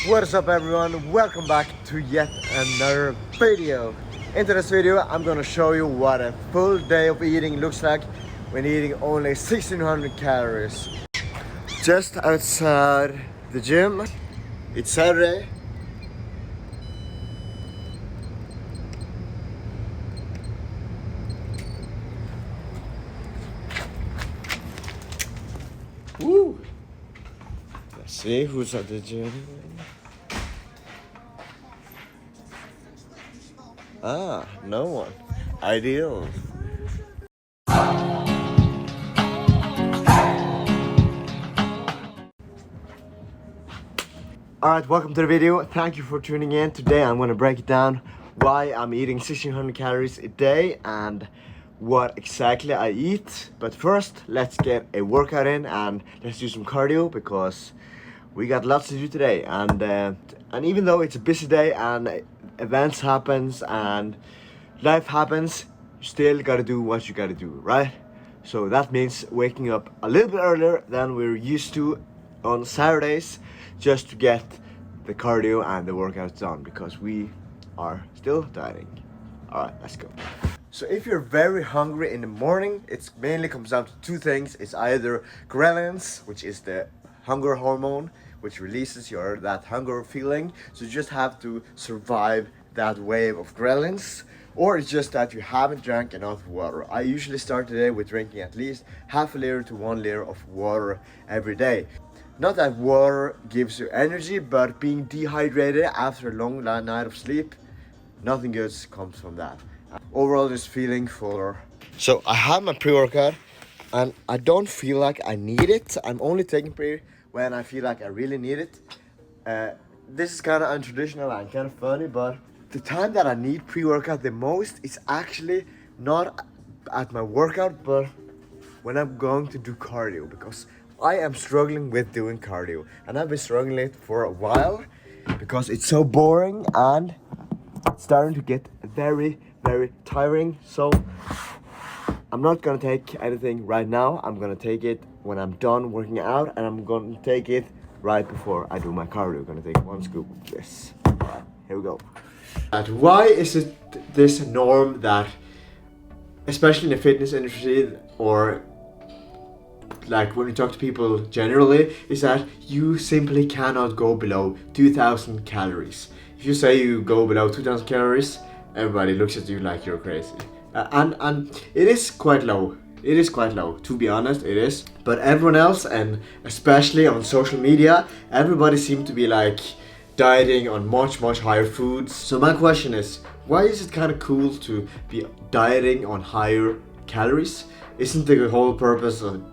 What is up everyone, welcome back to yet another video. In this video I'm gonna show you what a full day of eating looks like when eating only 1600 calories. Just outside the gym, it's Saturday. Woo! Let's see who's at the gym. No one. Ideal. Alright, welcome to the video. Thank you for tuning in. Today I'm going to break it down why I'm eating 1600 calories a day and what exactly I eat. But first, let's get a workout in and let's do some cardio because we got lots to do today. And even though it's a busy day and events happens and life happens, you still gotta do what you gotta do, right? So that means waking up a little bit earlier than we're used to on Saturdays just to get the cardio and the workouts done because we are still dieting. Alright, let's go. So if you're very hungry in the morning, it mainly comes down to two things. It's either ghrelin, which is the hunger hormone, which releases that hunger feeling. So you just have to survive that wave of ghrelin, or it's just that you haven't drank enough water. I usually start the day with drinking at least half a liter to 1 liter of water every day. Not that water gives you energy, but being dehydrated after a long night of sleep, nothing good comes from that. Overall, just feeling fuller. So I have my pre-workout and I don't feel like I need it. I'm only taking pre when I feel like I really need it. This is kind of untraditional and kind of funny, but the time that I need pre-workout the most is actually not at my workout, but when I'm going to do cardio, because I am struggling with doing cardio and I've been struggling it for a while because it's so boring and it's starting to get very tiring. So I'm not gonna take anything right now. I'm gonna take it when I'm done working out, and I'm gonna take it right before I do my cardio. I'm gonna take one scoop of this. Alright, here we go. And why is it this norm that, especially in the fitness industry, or like when you talk to people generally, is that you simply cannot go below 2000 calories. If you say you go below 2000 calories, everybody looks at you like you're crazy. And it is quite low. It is quite low, to be honest, it is. But everyone else, and especially on social media, everybody seems to be like dieting on much higher foods. So my question is, why is it kind of cool to be dieting on higher calories? Isn't the whole purpose of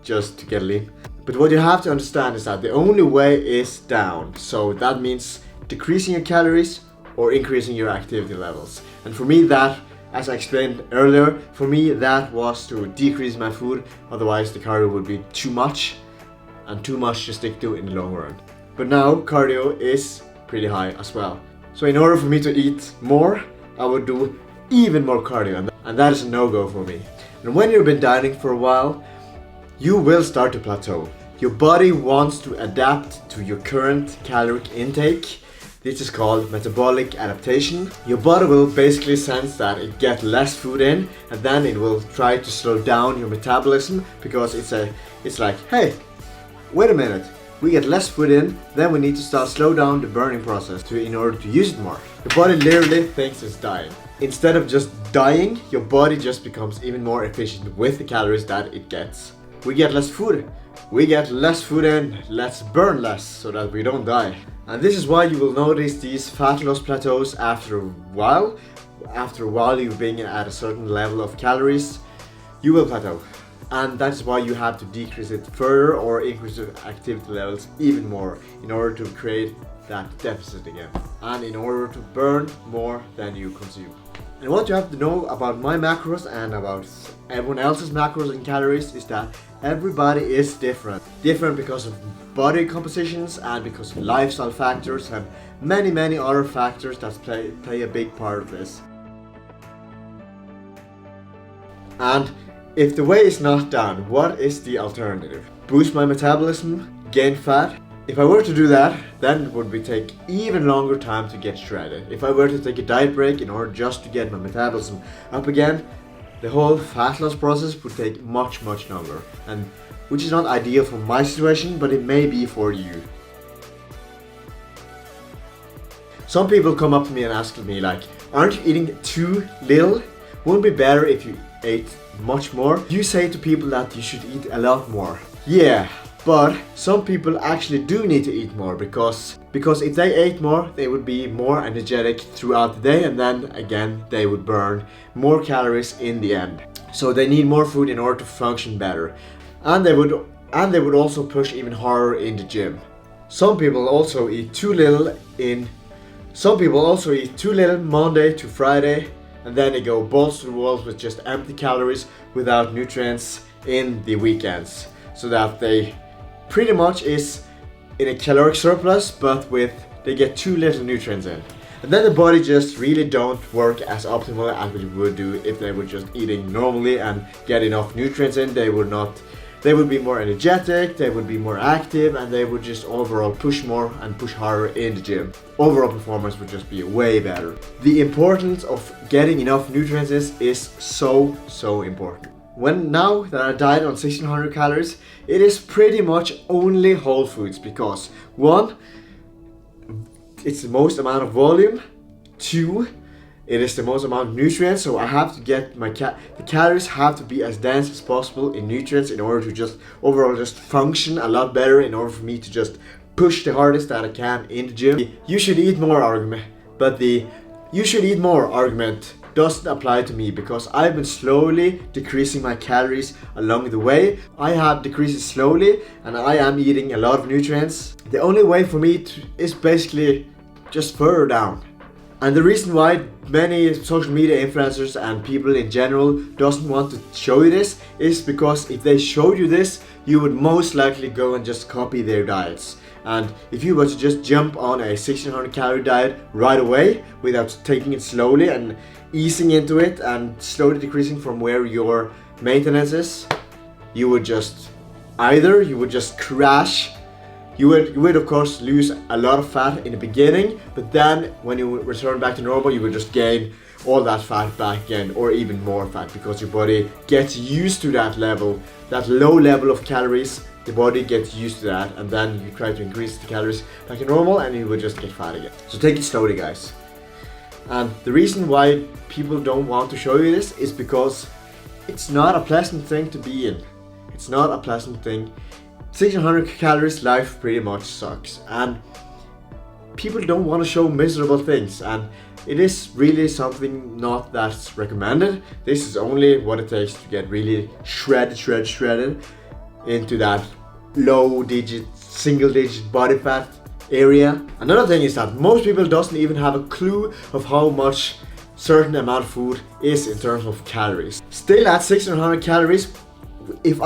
just to get lean? But what you have to understand is that the only way is down. So that means decreasing your calories or increasing your activity levels. And for me, that, as I explained earlier, for me that was to decrease my food, otherwise the cardio would be too much and too much to stick to in the long run. But now cardio is pretty high as well. So in order for me to eat more, I would do even more cardio, and that is a no-go for me. And when you've been dieting for a while, you will start to plateau. Your body wants to adapt to your current caloric intake. This is called metabolic adaptation. Your body will basically sense that it gets less food in, and then it will try to slow down your metabolism because it's like, hey, wait a minute, we get less food in, then we need to slow down the burning process in order to use it more. Your body literally thinks it's dying. Instead of just dying, your body just becomes even more efficient with the calories that it gets. We get less food. We get less food in, let's burn less so that we don't die. And this is why you will notice these fat loss plateaus after a while. After a while you've been at a certain level of calories, you will plateau. And that's why you have to decrease it further or increase your activity levels even more in order to create that deficit again. And in order to burn more than you consume. And what you have to know about my macros and about everyone else's macros and calories is that everybody is different. Different because of body compositions and because of lifestyle factors and many other factors that play a big part of this. And if the way is not done, what is the alternative? Boost my metabolism, gain fat, If I were to do that, then it would be take even longer time to get shredded. If I were to take a diet break in order just to get my metabolism up again, the whole fat loss process would take much longer, and which is not ideal for my situation, but it may be for you. Some people come up to me and ask me like, aren't you eating too little? Wouldn't it be better if you ate much more? You say to people that you should eat a lot more. Yeah, but some people actually do need to eat more because if they ate more, they would be more energetic throughout the day, and then again they would burn more calories in the end. So they need more food in order to function better, and they would also push even harder in the gym. Some people also eat too little Monday to Friday, and then they go balls to the walls with just empty calories without nutrients in the weekends, so that they pretty much is in a caloric surplus, but they get too little nutrients in. And then the body just really don't work as optimal as it would do if they were just eating normally and get enough nutrients in. They would be more energetic, they would be more active, and they would just overall push more and push harder in the gym. Overall performance would just be way better. The importance of getting enough nutrients is so important. Now that I diet on 1600 calories, it is pretty much only whole foods because 1, it's the most amount of volume, 2, it is the most amount of nutrients, so I have to get the calories have to be as dense as possible in nutrients in order to just overall just function a lot better, in order for me to just push the hardest that I can in the gym. You should eat more argument, but the you should eat more argument doesn't apply to me because I've been slowly decreasing my calories along the way. I have decreased it slowly and I am eating a lot of nutrients. The only way for me is basically just further down. And the reason why many social media influencers and people in general doesn't want to show you this is because if they showed you this, you would most likely go and just copy their diets. And if you were to just jump on a 1600 calorie diet right away without taking it slowly and easing into it and slowly decreasing from where your maintenance is, you would just crash. You would of course lose a lot of fat in the beginning, but then when you return back to normal, you would just gain all that fat back again, or even more fat, because your body gets used to that level, that low level of calories. The body gets used to that, and then you try to increase the calories back to normal and you would just get fat again. So take it slowly, guys. And the reason why people don't want to show you this is because it's not a pleasant thing to be in. It's not a pleasant thing. 1600 calories life pretty much sucks, and people don't want to show miserable things, and it is really something not that's recommended. This is only what it takes to get really shredded into that single digit body fat area. Another thing is that most people doesn't even have a clue of how much certain amount of food is in terms of calories. Still at 1600 calories, if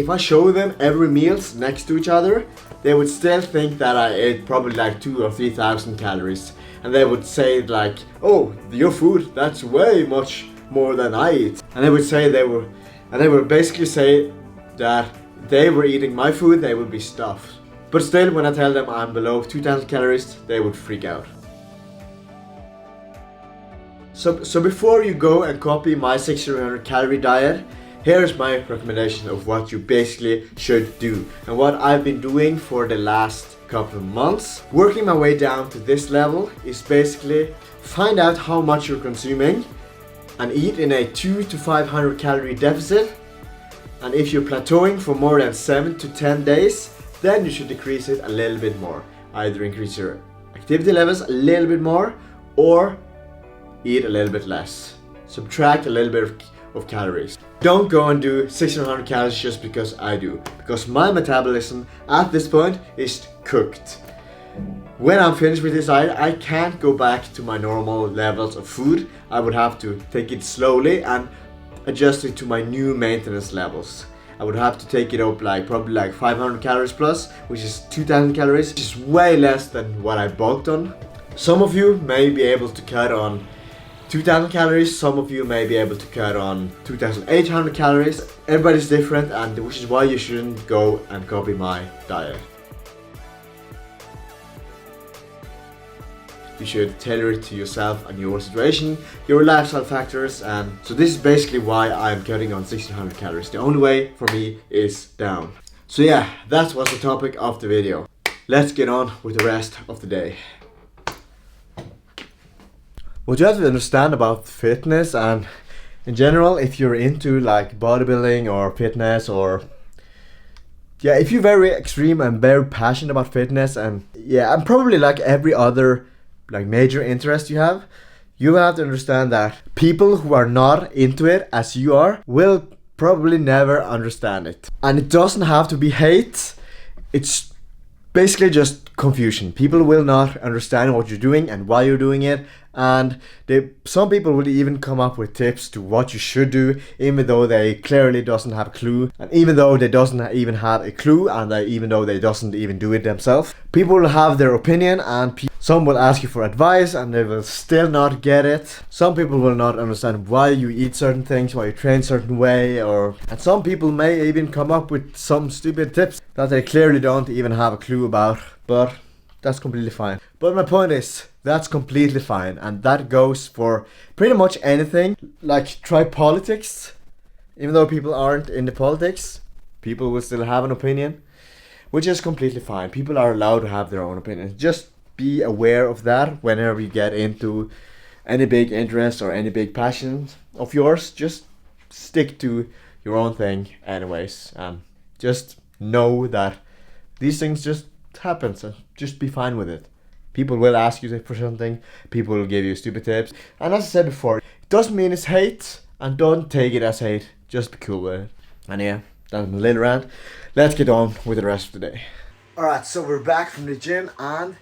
I show them every meals next to each other, they would still think that I ate probably like 2,000 or 3,000 calories, and they would say like, "Oh, your food, that's way much more than I eat." And they would basically say that they were eating my food, they would be stuffed. But still, when I tell them I'm below 2,000 calories, they would freak out. So before you go and copy my 1600 calorie diet, here's my recommendation of what you basically should do, and what I've been doing for the last couple of months. Working my way down to this level is basically find out how much you're consuming and eat in a 200 to 500 calorie deficit. And if you're plateauing for more than 7 to 10 days, then you should decrease it a little bit more. Either increase your activity levels a little bit more or eat a little bit less. Subtract a little bit of calories. Don't go and do 1600 calories just because I do, because my metabolism at this point is cooked. When I'm finished with this diet, I can't go back to my normal levels of food. I would have to take it slowly and adjust it to my new maintenance levels. I would have to take it up probably like 500 calories plus, which is 2,000 calories, which is way less than what I bulked on. Some of you may be able to cut on 2000 calories. Some of you may be able to cut on 2800 calories. Everybody's different, and which is why you shouldn't go and copy my diet. You should tailor it to yourself and your situation, your lifestyle factors, and so this is basically why I'm cutting on 1600 calories. The only way for me is down. So yeah, that was the topic of the video. Let's get on with the rest of the day. What you have to understand about fitness and in general, if you're into like bodybuilding or fitness, or yeah, if you're very extreme and very passionate about fitness, and yeah, and probably like every other like major interest you have to understand that people who are not into it as you are will probably never understand it. And it doesn't have to be hate, it's basically just confusion. People will not understand what you're doing and why you're doing it, and some people will even come up with tips to what you should do, even though they clearly doesn't have a clue, and even though they doesn't even have a clue, and even though they doesn't even do it themselves. People will have their opinion, and some will ask you for advice and they will still not get it. Some people will not understand why you eat certain things, why you train certain way, and some people may even come up with some stupid tips that they clearly don't even have a clue about, but that's completely fine. But my point is, that's completely fine, and that goes for pretty much anything. Like, try politics. Even though people aren't into politics, people will still have an opinion, which is completely fine. People are allowed to have their own opinions. Just be aware of that whenever you get into any big interest or any big passion of yours. Just stick to your own thing anyways, and just know that these things just happen, so just be fine with it. People will ask you for something, people will give you stupid tips, and as I said before, it doesn't mean it's hate, and don't take it as hate, just be cool with it. And yeah, that's my little rant. Let's get on with the rest of the day. Alright, so we're back from the gym, and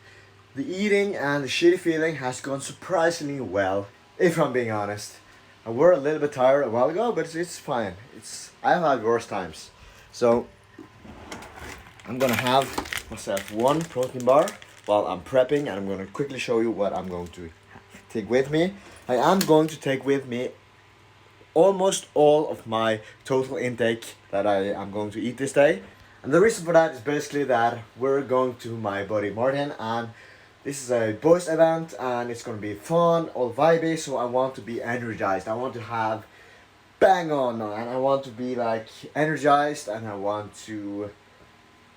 the eating and the shitty feeling has gone surprisingly well, if I'm being honest. I were a little bit tired a while ago, but it's fine. I've had worse times. So I'm gonna have myself one protein bar while I'm prepping, and I'm gonna quickly show you what I'm going to take with me. I am going to take with me almost all of my total intake that I am going to eat this day. And the reason for that is basically that we're going to my buddy Martin, and this is a boys event and it's gonna be fun, all vibey, so I want to be energized. I want to have bang on, and I want to be like energized, and I want to,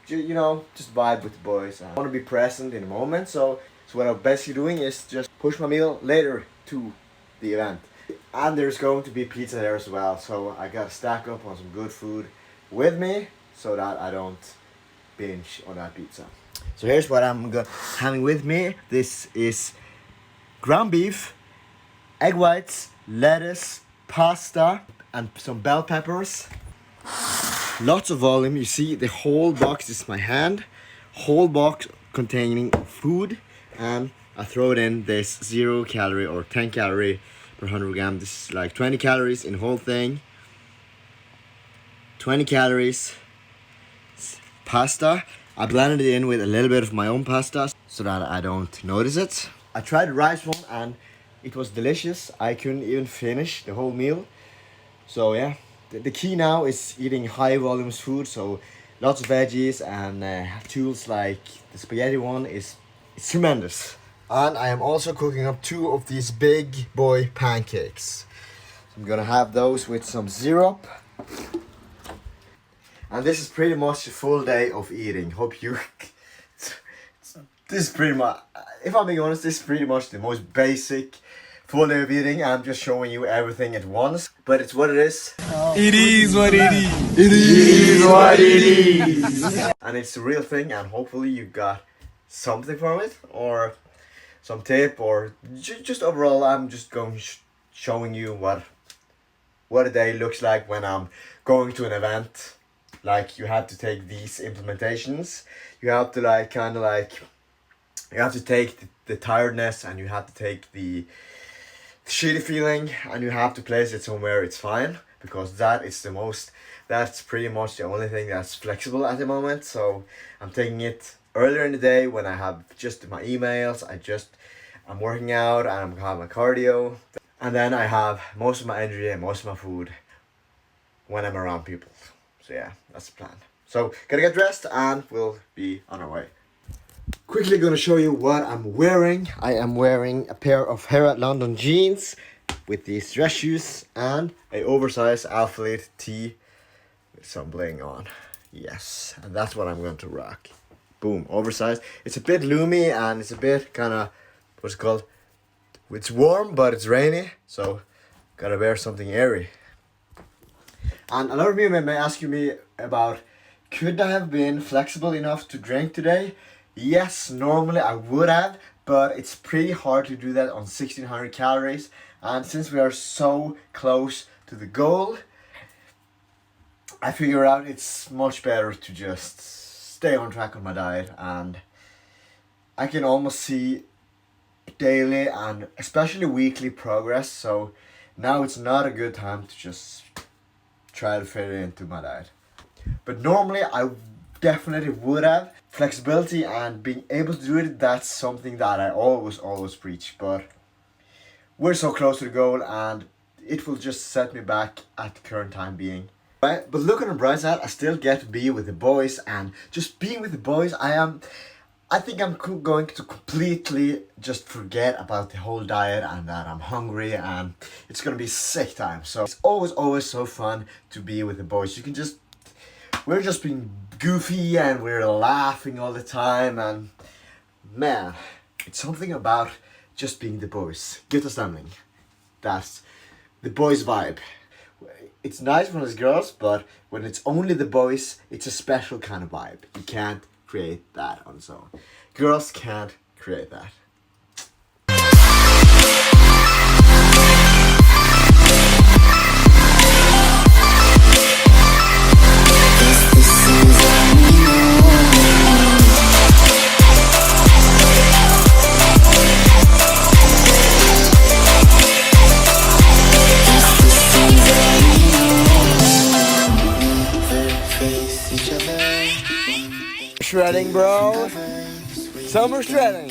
you know, just vibe with the boys. I want to be present in the moment, so what I'm basically doing is just push my meal later to the event. And there's going to be pizza there as well, so I gotta stack up on some good food with me so that I don't binge on that pizza. So here's what I'm having with me. This is ground beef, egg whites, lettuce, pasta, and some bell peppers. Lots of volume. You see the whole box is my hand. Whole box containing food, and I throw it in this 0 calorie or 10 calorie per 100 gram. This is like 20 calories in the whole thing. 20 calories. Pasta. I blended it in with a little bit of my own pasta so that I don't notice it. I tried the rice one and it was delicious. I couldn't even finish the whole meal. So yeah, the key now is eating high volumes food, so lots of veggies and tools like the spaghetti one is tremendous. And I am also cooking up 2 of these big boy pancakes. So I'm gonna have those with some syrup. And this is pretty much a full day of eating. Hope you... This is pretty much... If I'm being honest, this is pretty much the most basic full day of eating. I'm just showing you everything at once. But it's what it is. It is what it is. It is what it is. And it's the real thing, and hopefully you got something from it. Or some tip, or just overall, I'm just going showing you what a day looks like when I'm going to an event. Like, you have to take these implementations, you have to like you have to take the tiredness, and you have to take the shitty feeling, and you have to place it somewhere it's fine, because that's pretty much the only thing that's flexible at the moment. So I'm taking it earlier in the day when I have just my emails, I'm working out and I'm having my cardio. And then I have most of my energy and most of my food when I'm around people. So yeah, that's the plan. So gotta get dressed and we'll be on our way. Quickly gonna show you what I'm wearing. I am wearing a pair of Harrod London jeans with these dress shoes and a oversized athlete tee with some bling on. Yes, and that's what I'm going to rock. Boom, oversized. It's a bit loomy and it's a bit kind of, what's it called? It's warm, but it's rainy, so gotta wear something airy. And a lot of you may ask me about, could I have been flexible enough to drink today? Yes, normally I would have, but it's pretty hard to do that on 1600 calories. And since we are so close to the goal, I figure out it's much better to just stay on track on my diet, and I can almost see daily and especially weekly progress. So now it's not a good time to just try to fit it into my diet. But normally I definitely would have. Flexibility and being able to do it, that's something that I always preach, but we're so close to the goal and it will just set me back at the current time being. Right? But look on the bright side, I still get to be with the boys, and just being with the boys, I think I'm going to completely just forget about the whole diet and that I'm hungry, and it's gonna be sick time. So it's always so fun to be with the boys. You can just, we're just being goofy and we're laughing all the time, and man, it's something about just being the boys. Gutterstämning. That's the boys vibe. It's nice when it's girls, but when it's only the boys, it's a special kind of vibe. You can't create that on its own. Girls can't create that. Shredding, bro. Summer shredding.